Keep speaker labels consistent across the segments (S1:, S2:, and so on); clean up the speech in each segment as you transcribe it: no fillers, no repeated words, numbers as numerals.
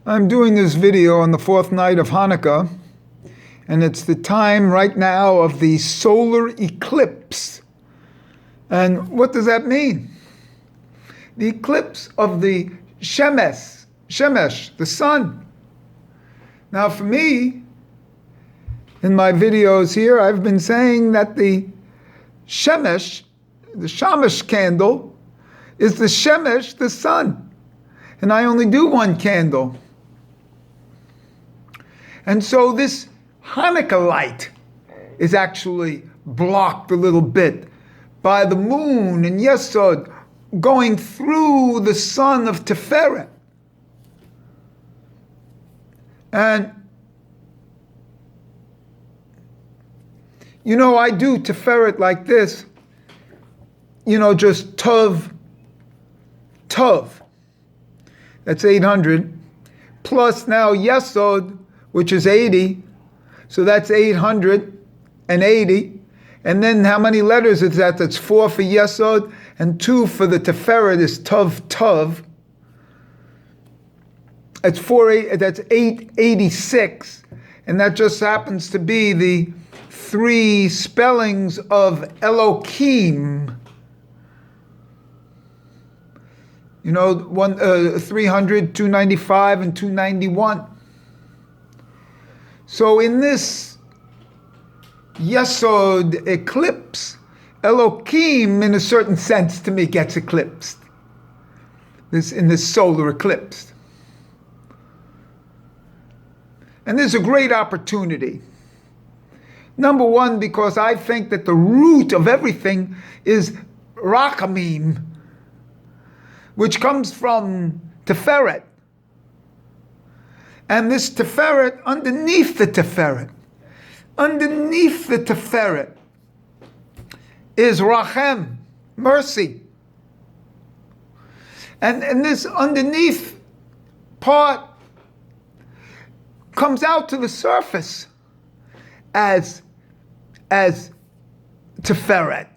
S1: I'm doing this video on the fourth night of Hanukkah, and it's the time right now of the solar eclipse. And what does that mean? The eclipse of the Shemesh, the sun. Now for me, in my videos here, I've been saying that the Shemesh, the Shamash candle, is the Shemesh, the sun. And I only do one candle. And so this Hanukkah light is actually blocked a little bit by the moon and Yesod going through the sun of Tiferet. And, I do Tiferet like this, just Tov. That's 800. Plus now Yesod, which is 80. So that's 880. And then how many letters is that? That's 4 for Yesod and 2 for the Tiferet is Tov. That's 886. And that just happens to be the 3 spellings of Elohim. 300, 295, and 291. So in this Yesod eclipse, Elohim, in a certain sense, to me, gets eclipsed. In this solar eclipse. And there's a great opportunity. Number one, because I think that the root of everything is Rachamim, which comes from Tiferet. And this Tiferet, underneath the Tiferet is Rachem, mercy. And this underneath part comes out to the surface as Tiferet.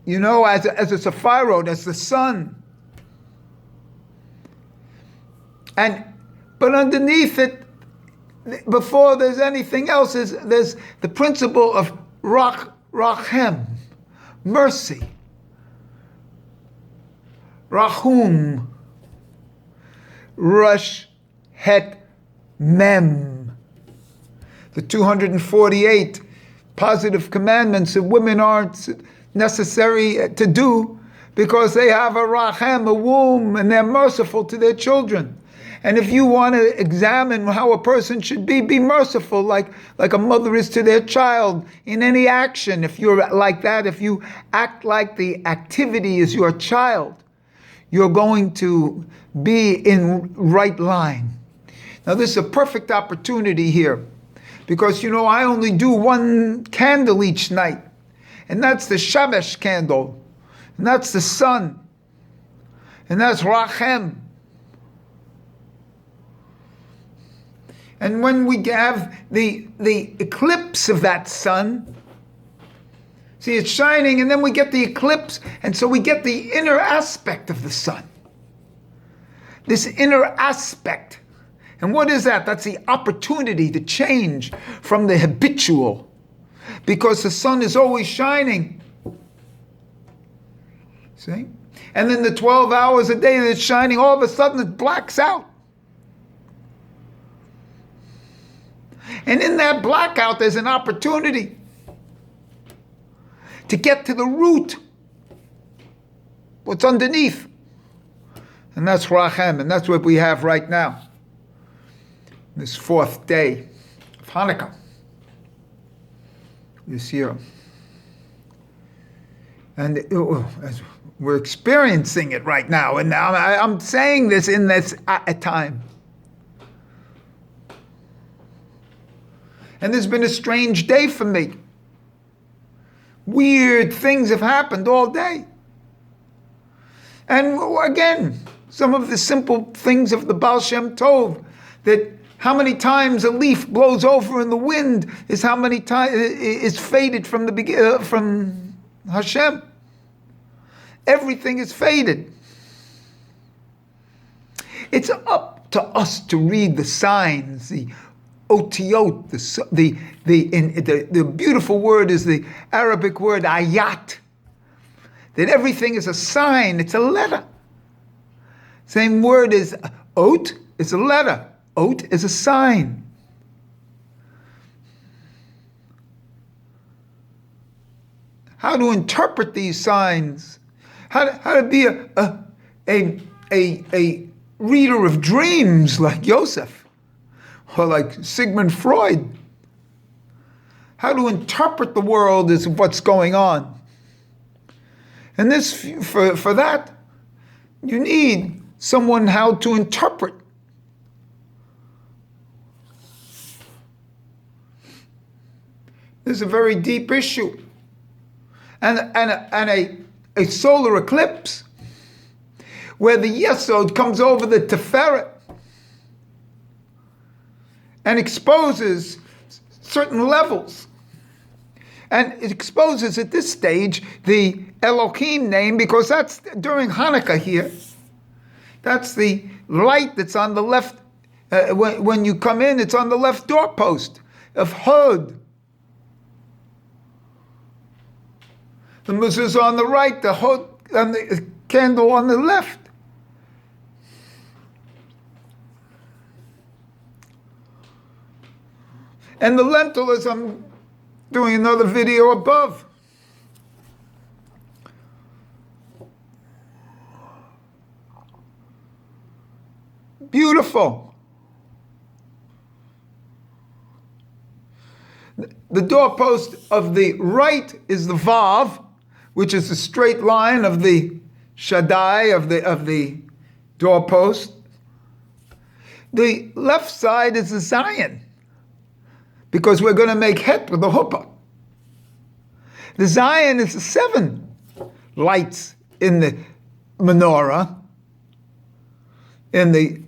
S1: As a Sephirot, as the sun. But underneath it, before there's anything else, there's the principle of Rachem, mercy. Rachum, Rosh Het Mem. The 248 positive commandments that women aren't necessary to do because they have a Rachem, a womb, and they're merciful to their children. And if you want to examine how a person should be merciful, like a mother is to their child in any action. If you're like that, if you act like the activity is your child, you're going to be in right line. Now this is a perfect opportunity here because, I only do one candle each night. And that's the Shemesh candle. And that's the sun. And that's Rachem. And when we have the eclipse of that sun, see, it's shining, and then we get the eclipse, and so we get the inner aspect of the sun. This inner aspect. And what is that? That's the opportunity to change from the habitual, because the sun is always shining. See? And then the 12 hours a day that it's shining, all of a sudden it blacks out. And in that blackout, there's an opportunity to get to the root, what's underneath. And that's Rachem, and that's what we have right now, this fourth day of Hanukkah, this year. And as we're experiencing it right now, and now I'm saying this in this time. And there's been a strange day for me. Weird things have happened all day. And again, some of the simple things of the Baal Shem Tov, that how many times a leaf blows over in the wind is how many times is faded from from Hashem. Everything is faded. It's up to us to read the signs, the otiot, the beautiful word is the Arabic word ayat, that everything is a sign, it's a letter. Same word as ot, it's a letter. Ot is a sign. How to interpret these signs, how to be a reader of dreams like Joseph, or like Sigmund Freud. How to interpret the world is what's going on. And this, for that, you need someone how to interpret. This is a very deep issue. And a solar eclipse where the Yesod comes over the Tiferet and exposes certain levels. And it exposes at this stage the Elohim name, because that's during Hanukkah here. That's the light that's on the left. When you come in, it's on the left doorpost of Hod. The mezuzah on the right, the Hod, and the candle on the left. And the lentil, as I'm doing another video above. Beautiful. The doorpost of the right is the Vav, which is the straight line of the Shaddai, of the doorpost. The left side is the Zion, because we're going to make het with the huppah. The Zion is the 7 lights in the menorah, in the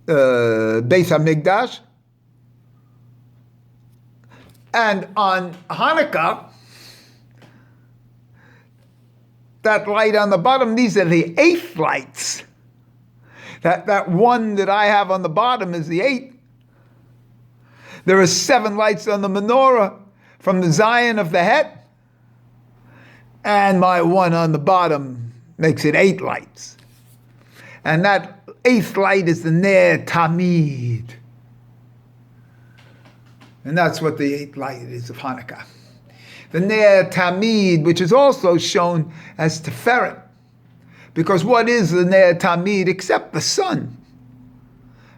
S1: Beis HaMikdash. And on Hanukkah, that light on the bottom, these are the 8th lights. That one that I have on the bottom is the 8th. There are 7 lights on the menorah from the Zion of the Het, and my one on the bottom makes it 8 lights. And that 8th light is the Ner Tamid. And that's what the 8th light is of Hanukkah. The Ner Tamid, which is also shown as Tiferet. Because what is the Ner Tamid except the sun?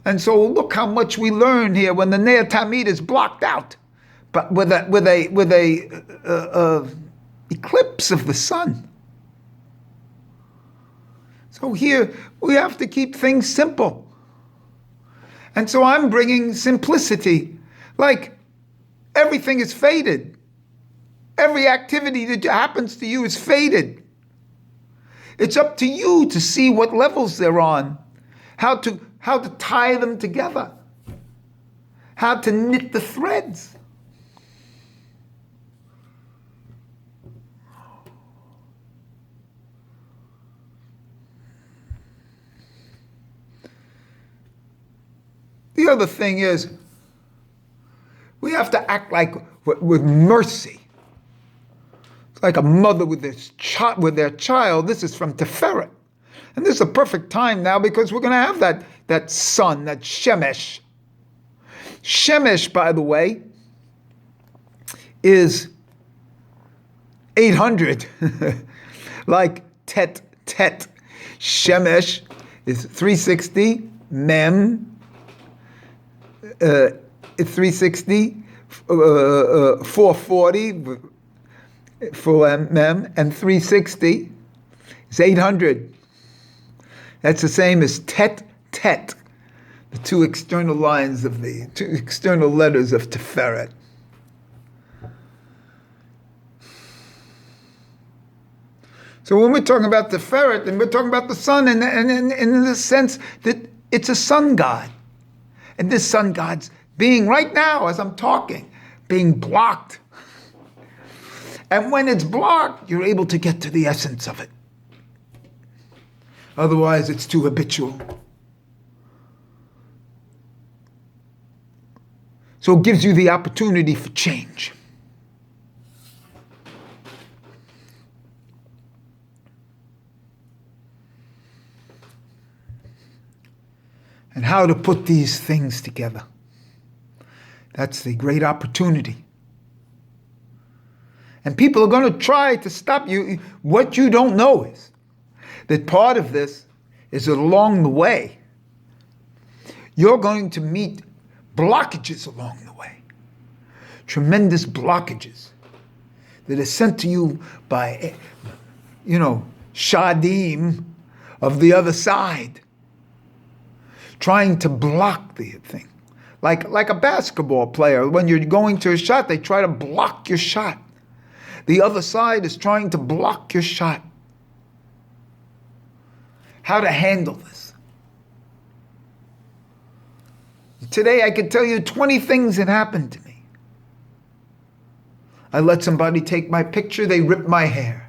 S1: And so look how much we learn here when the Ner Tamid is blocked out, but with a eclipse of the sun. So here we have to keep things simple. And so I'm bringing simplicity. Like everything is faded. Every activity that happens to you is faded. It's up to you to see what levels they're on, how to tie them together, how to knit the threads. The other thing is, we have to act like with mercy. It's like a mother with their child. This is from Tiferet. And this is a perfect time now because we're going to have that sun, that Shemesh. Shemesh, by the way, is 800, like Tet. Shemesh is 360, Mem, 360, 440, full Mem, and 360 is 800. That's the same as Tet, the 2 external lines of the 2 external letters of Tiferet. So when we're talking about Tiferet, and we're talking about the sun, and in the sense that it's a sun god. And this sun god's being, right now as I'm talking, being blocked. And when it's blocked, you're able to get to the essence of it. Otherwise, it's too habitual. So it gives you the opportunity for change. And how to put these things together. That's the great opportunity. And people are going to try to stop you. What you don't know is that part of this is that along the way, you're going to meet blockages along the way. Tremendous blockages that are sent to you by, shadim of the other side, trying to block the thing. Like a basketball player, when you're going to a shot, they try to block your shot. The other side is trying to block your shot. How to handle this. Today I could tell you 20 things that happened to me. I let somebody take my picture, they ripped my hair.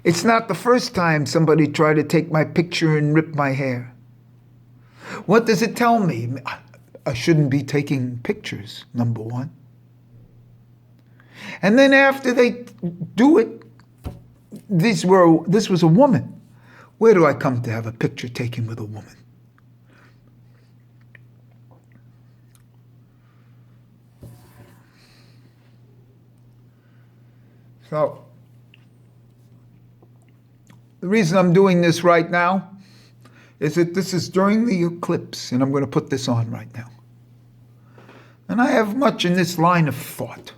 S1: It's not the first time somebody tried to take my picture and rip my hair. What does it tell me? I shouldn't be taking pictures, number one. And then after they do it, this was a woman. Where do I come to have a picture taken with a woman? So, the reason I'm doing this right now is that this is during the eclipse, and I'm going to put this on right now. And I have much in this line of thought.